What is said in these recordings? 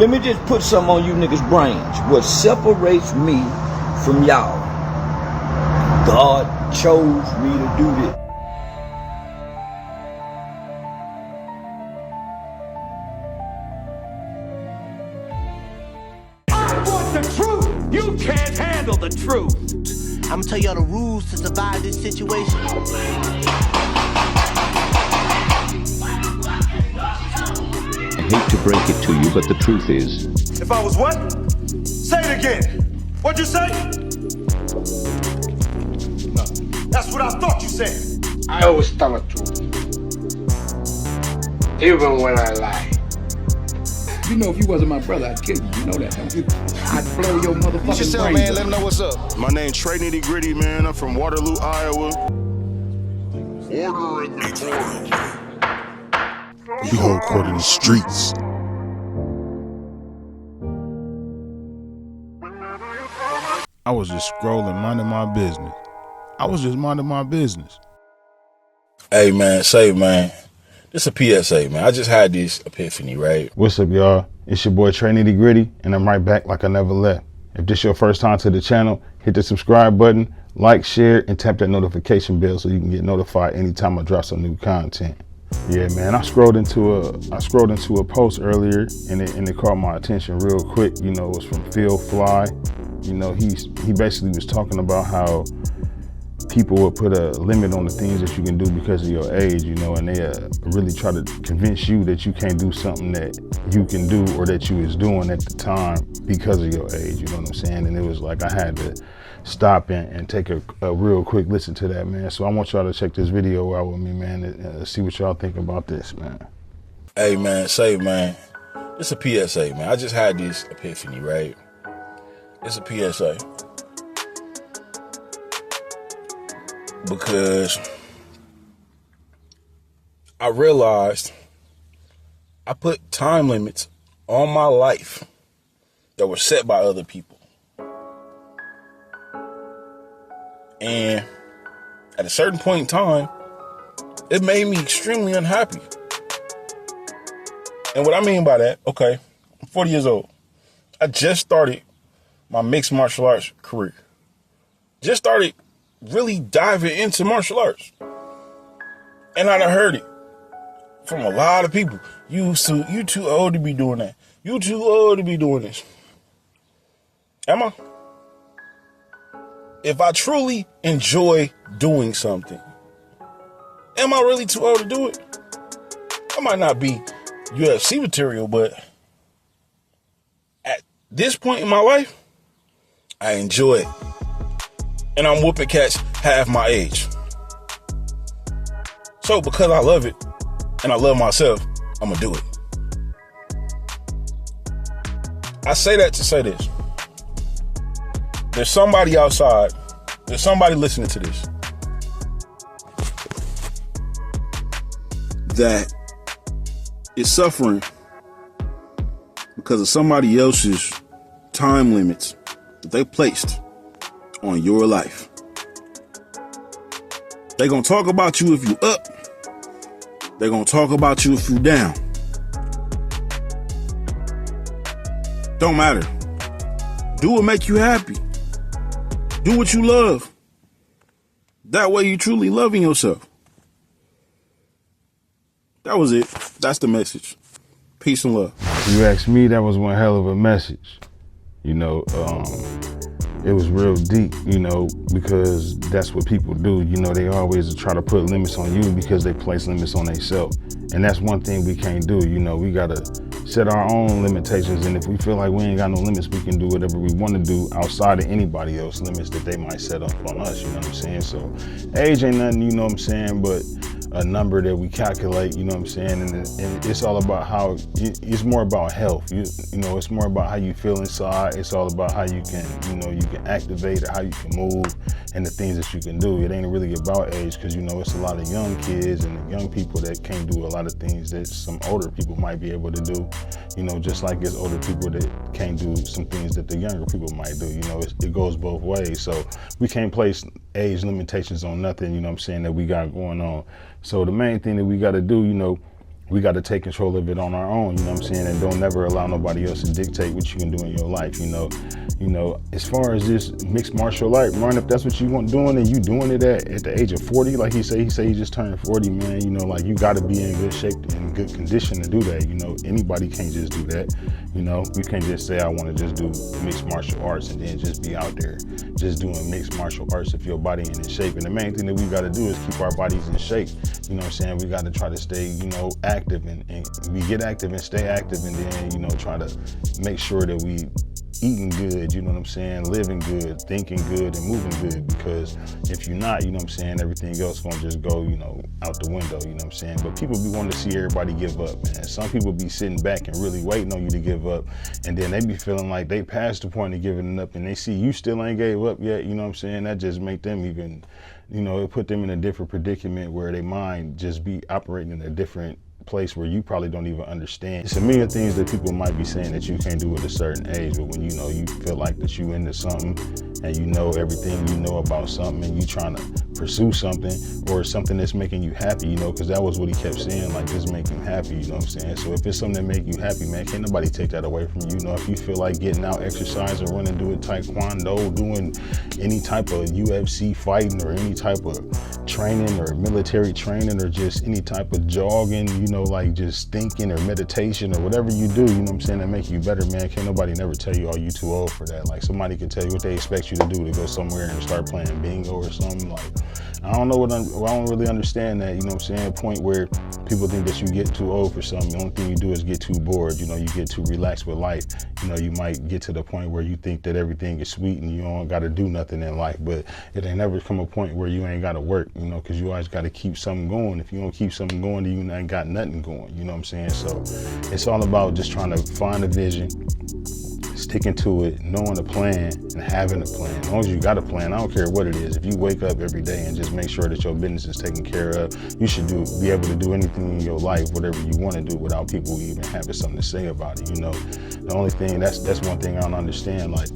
Let me just put something on you niggas' brains. What separates me from y'all? God chose me to do this. I want the truth. You can't handle the truth. I'm gonna tell y'all the rules to survive this situation. I hate to break it to you, but the truth is... If I was what? Say it again. What'd you say? No, that's what I thought you said. I always tell the truth. Even when I lie. You know, if you wasn't my brother, I'd kill you. You know that, don't you? I'd blow your motherfucking brains. Yourself, man. Let them know what's up. My name's Tre Nitty, man. I'm from Waterloo, Iowa. Order in the court. We hold court in the streets. I was just scrolling, minding my business. I was just minding my business. Hey, man, say, man. This a PSA, man. I just had this epiphany, right? What's up, y'all? It's your boy Tre Nitty, and I'm right back like I never left. If this your first time to the channel, hit the subscribe button, like, share, and tap that notification bell so you can get notified anytime I drop some new content. Yeah, man, I scrolled into a post earlier, and it caught my attention real quick. You know, it was from Phil Fly. You know, he basically was talking about how people would put a limit on the things that you can do because of your age, you know, and they really try to convince you that you can't do something that you can do or that you was doing at the time because of your age, you know what I'm saying? And it was like I had to stop and take a real quick listen to that, man. So I want y'all to check this video out with me, man, and see what y'all think about this, man. Hey, man, say, man, it's a PSA, man. I just had this epiphany, right? It's a PSA. Because I realized I put time limits on my life that were set by other people. And at a certain point in time, it made me extremely unhappy. And what I mean by that, okay, I'm 40 years old. I just started my mixed martial arts career. Just started really diving into martial arts. And I done heard it from a lot of people. You too old to be doing that. You too old to be doing this. Am I? If I truly enjoy doing something, am I really too old to do it? I might not be UFC material, but at this point in my life, I enjoy it. And I'm whooping cats half my age. So because I love it and I love myself, I'm gonna do it. I say that to say this. There's somebody outside, there's somebody listening to this that is suffering because of somebody else's time limits that they placed on your life. They're gonna talk about you if you up. They're gonna talk about you if you down. Don't matter. Do what make you happy. Do what you love. That way you truly loving yourself. That was it. That's the message. Peace and love. You asked me, that was one hell of a message. You know, it was real deep, you know, because that's what people do. You know, they always try to put limits on you because they place limits on themselves. And that's one thing we can't do. You know, we gotta set our own limitations. And if we feel like we ain't got no limits, we can do whatever we want to do outside of anybody else's limits that they might set up on us, you know what I'm saying? So age ain't nothing, you know what I'm saying, but a number that we calculate, you know what I'm saying? And it's all about how, it's more about health. You know, it's more about how you feel inside. It's all about how you can, you know, you can activate, or how you can move, and the things that you can do. It ain't really about age, because, you know, it's a lot of young kids and young people that can't do a lot of things that some older people might be able to do. You know, just like it's older people that can't do some things that the younger people might do. You know, it goes both ways. So we can't place age limitations on nothing, you know what I'm saying, that we got going on. So the main thing that we got to do, you know, we got to take control of it on our own, you know what I'm saying? And don't never allow nobody else to dictate what you can do in your life, you know? As far as this mixed martial art, man, if that's what you want doing and you doing it at the age of 40, like he say he just turned 40, man, you know, like you got to be in good shape and good condition to do that, you know? Anybody can't just do that, you know? You can't just say, I want to just do mixed martial arts and then just be out there just doing mixed martial arts if your body ain't in shape. And the main thing that we got to do is keep our bodies in shape, you know what I'm saying? We got to try to stay, you know, active and we get active and stay active, and then, you know, try to make sure that we eating good, you know what I'm saying, living good, thinking good, and moving good, because if you're not, you know what I'm saying, everything else gonna just go, you know, out the window, you know what I'm saying? But people be wanting to see everybody give up, man. Some people be sitting back and really waiting on you to give up, and then they be feeling like they passed the point of giving up, and they see you still ain't gave up yet, you know what I'm saying? That just make them even, you know, it put them in a different predicament where their mind just be operating in a different place where you probably don't even understand. It's a million things that people might be saying that you can't do at a certain age, but when you know you feel like that you into something and you know everything you know about something and you trying to pursue something or something that's making you happy, you know, because that was what he kept saying, like this make him happy, you know what I'm saying? So if it's something that make you happy, man, can't nobody take that away from you. You know, if you feel like getting out, exercising, running, doing taekwondo, doing any type of UFC fighting or any type of training or military training or just any type of jogging, you know, like just thinking or meditation or whatever you do, you know what I'm saying, that make you better, man. Can't nobody never tell you, oh, you too old for that. Like somebody can tell you what they expect you to do, to go somewhere and start playing bingo or something. Like, I don't know I don't really understand that, you know what I'm saying, point where people think that you get too old for something. The only thing you do is get too bored, you know, you get too relaxed with life. You know, you might get to the point where you think that everything is sweet and you don't got to do nothing in life, but it ain't never come a point where you ain't got to work, you know, because you always got to keep something going. If you don't keep something going, then you ain't got nothing going, you know what I'm saying? So it's all about just trying to find a vision, sticking to it, knowing a plan, and having a plan. As long as you got a plan, I don't care what it is. If you wake up every day and just make sure that your business is taken care of, you should be able to do anything in your life, whatever you want to do, without people even having something to say about it, you know? The only thing, that's one thing I don't understand, like,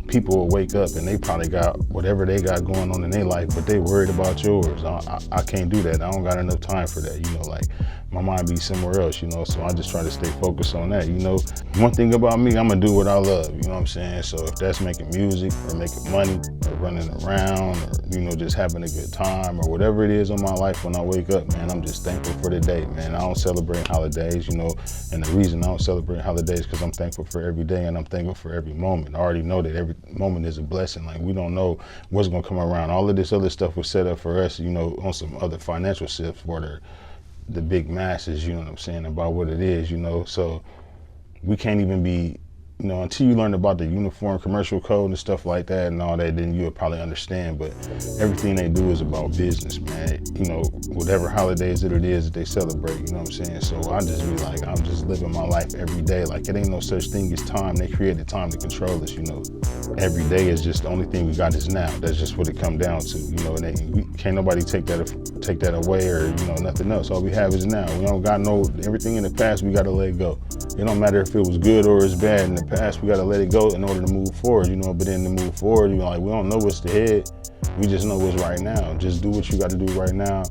people will wake up and they probably got whatever they got going on in their life, but they worried about yours. I can't do that. I don't got enough time for that, you know, like, my mind be somewhere else, you know, so I just try to stay focused on that, you know. One thing about me, I'm gonna do what I love, you know what I'm saying? So if that's making music or making money or running around or, you know, just having a good time or whatever it is in my life, when I wake up, man, I'm just thankful for the day, man. I don't celebrate holidays, you know, and the reason I don't celebrate holidays is because I'm thankful for every day and I'm thankful for every moment. I already know that every moment is a blessing. Like, we don't know what's gonna come around. All of this other stuff was set up for us, you know, on some other financial stuff for the big masses, you know what I'm saying, about what it is, you know. So we can't even be, you know, until you learn about the uniform commercial code and stuff like that and all that, then you'll probably understand. But everything they do is about business, man. You know, whatever holidays that it is that they celebrate, you know what I'm saying? So I just be like, I'm just living my life every day. Like, it ain't no such thing as time. They created time to control us, you know. Every day is just, the only thing we got is now. That's just what it come down to, you know. And can't nobody take that away or, you know, nothing else. All we have is now. We don't got everything in the past, we got to let it go. It don't matter if it was good or it's bad in the past, we got to let it go in order to move forward, you know. But then to move forward, you know, like, we don't know what's ahead, we just know what's right now. Just do what you got to do right now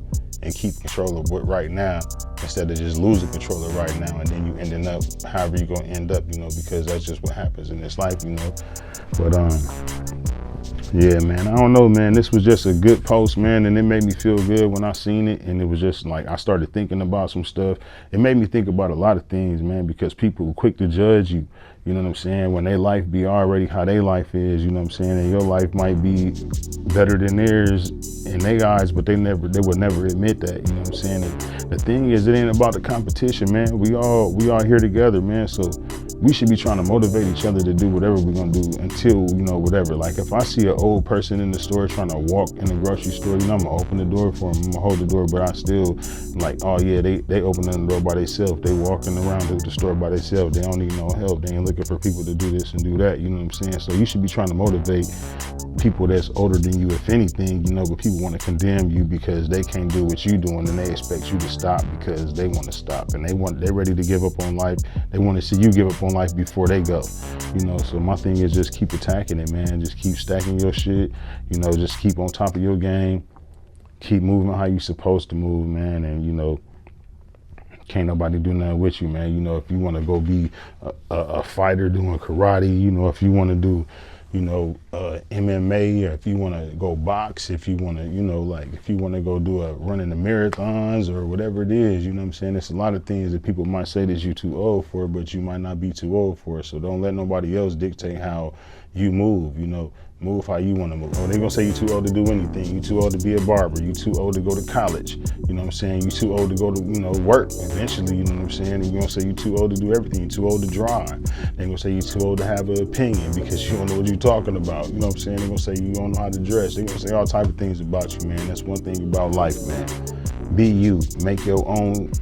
and keep control of what right now, instead of just losing control of right now and then you ending up however you're gonna end up, you know, because that's just what happens in this life, you know. But yeah, man, I don't know, man. This was just a good post, man, and it made me feel good when I seen it. And it was just like, I started thinking about some stuff. It made me think about a lot of things, man, because people are quick to judge you, you know what I'm saying, when their life be already how their life is, you know what I'm saying, and your life might be better than theirs in their eyes, but they would never admit that, you know what I'm saying. And the thing is, it ain't about the competition, man. We all here together, man, so we should be trying to motivate each other to do whatever we're gonna do until, you know, whatever. Like, if I see an old person in the store trying to walk in the grocery store, you know, I'm gonna open the door for them, I'm gonna hold the door, but I still, like, oh yeah, they opening the door by themselves, they walking around the store by themselves, they don't need no help, they ain't looking for people to do this and do that, you know what I'm saying? So you should be trying to motivate people that's older than you, if anything, you know, but people want to condemn you because they can't do what you doing and they expect you to stop because they want to stop and they're ready to give up on life. They want to see you give up on life before they go, you know. So my thing is just keep attacking it, man. Just keep stacking your shit, you know, just keep on top of your game, keep moving how you supposed to move, man, and, you know, can't nobody do nothing with you, man. You know, if you want to go be a fighter doing karate, you know, if you want to do, you know, MMA, or if you want to go box, if you want to, you know, like if you want to go do running the marathons or whatever it is, you know what I'm saying? There's a lot of things that people might say that you're too old for, but you might not be too old for. So don't let nobody else dictate how you move, you know. Move how you want to move. Or they gonna say you're too old to do anything. You too old to be a barber. You too old to go to college. You know what I'm saying? You too old to go to, you know, work eventually, you know what I'm saying? And you're gonna say you too old to do everything. You too old to drive. They gonna say you too old to have an opinion because you don't know what you're talking about. You know what I'm saying? They gonna say you don't know how to dress. They gonna say all type of things about you, man. That's one thing about life, man. Be you. Make your own,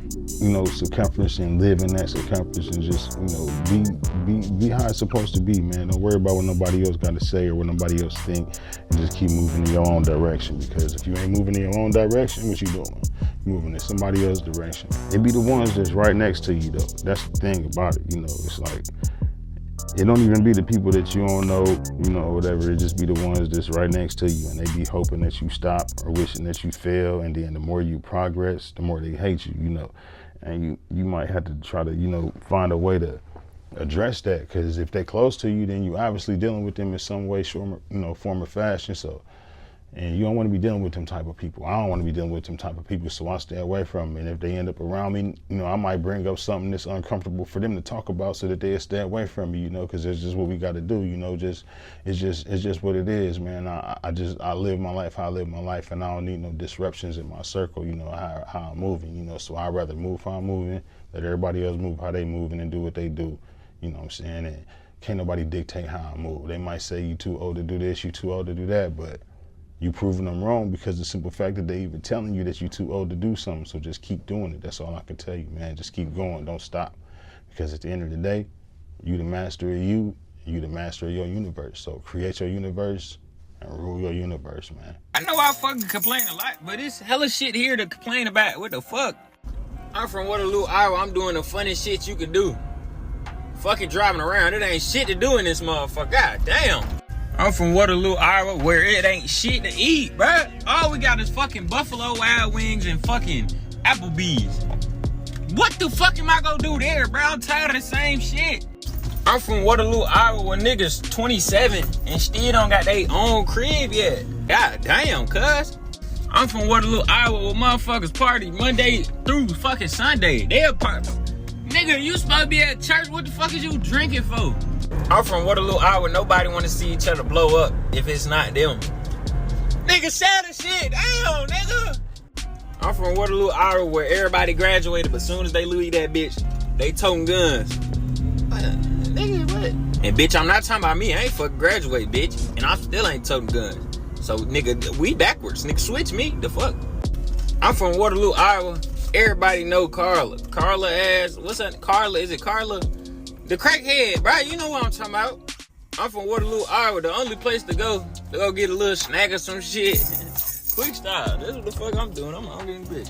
you know, circumference and live in that circumference and just, you know, be how it's supposed to be, man. Don't worry about what nobody else got to say or what nobody else think, and just keep moving in your own direction. Because if you ain't moving in your own direction, what you doing? You're moving in somebody else's direction. It be the ones that's right next to you, though. That's the thing about it, you know. It's like, it don't even be the people that you don't know, you know, or whatever. It just be the ones that's right next to you, and they be hoping that you stop or wishing that you fail. And then the more you progress, the more they hate you, you know. And you might have to try to, you know, find a way to address that, because if they're close to you, then you obviously dealing with them in some way, form or fashion. So, and you don't want to be dealing with them type of people. I don't want to be dealing with them type of people, so I stay away from them. And if they end up around me, you know, I might bring up something that's uncomfortable for them to talk about, so that they'll stay away from me, you know, because it's just what we got to do, you know. It's just what it is, man. I live my life how I live my life, and I don't need no disruptions in my circle, you know, how I'm moving, you know. So I'd rather move how I'm moving, let everybody else move how they moving and do what they do, you know what I'm saying? And can't nobody dictate how I move. They might say you too old to do this, you too old to do that, but you proving them wrong, because the simple fact that they even telling you that you're too old to do something. So just keep doing it. That's all I can tell you, man. Just keep going. Don't stop. Because at the end of the day, you the master of you, and you the master of your universe. So create your universe and rule your universe, man. I know I fucking complain a lot, but it's hella shit here to complain about. What the fuck? I'm from Waterloo, Iowa. I'm doing the funniest shit you could do. Fucking driving around. It ain't shit to do in this motherfucker. God damn. I'm from Waterloo, Iowa, where it ain't shit to eat, bruh. All we got is fucking Buffalo Wild Wings and fucking Applebee's. What the fuck am I gonna do there, bro? I'm tired of the same shit. I'm from Waterloo, Iowa, where niggas 27 and still don't got their own crib yet. God damn, cuz. I'm from Waterloo, Iowa, where motherfuckers party Monday through fucking Sunday. They'll party. Nigga, you supposed to be at church. What the fuck is you drinking for? I'm from Waterloo, Iowa. Nobody want to see each other blow up if it's not them. Nigga, sad as shit. Damn, nigga. I'm from Waterloo, Iowa, where everybody graduated, but as soon as they leave that bitch, they toting guns. Nigga, what? And bitch, I'm not talking about me. I ain't fucking graduate, bitch. And I still ain't toting guns. So, nigga, we backwards. Nigga, switch me. The fuck? I'm from Waterloo, Iowa. Everybody know Carla. Carla ass. What's that? Carla? Is it Carla? The crackhead, bro. You know what I'm talking about. I'm from Waterloo, Iowa. The only place to go get a little snack or some shit. Quick style. That's what the fuck I'm doing. I'm hungry in bitch.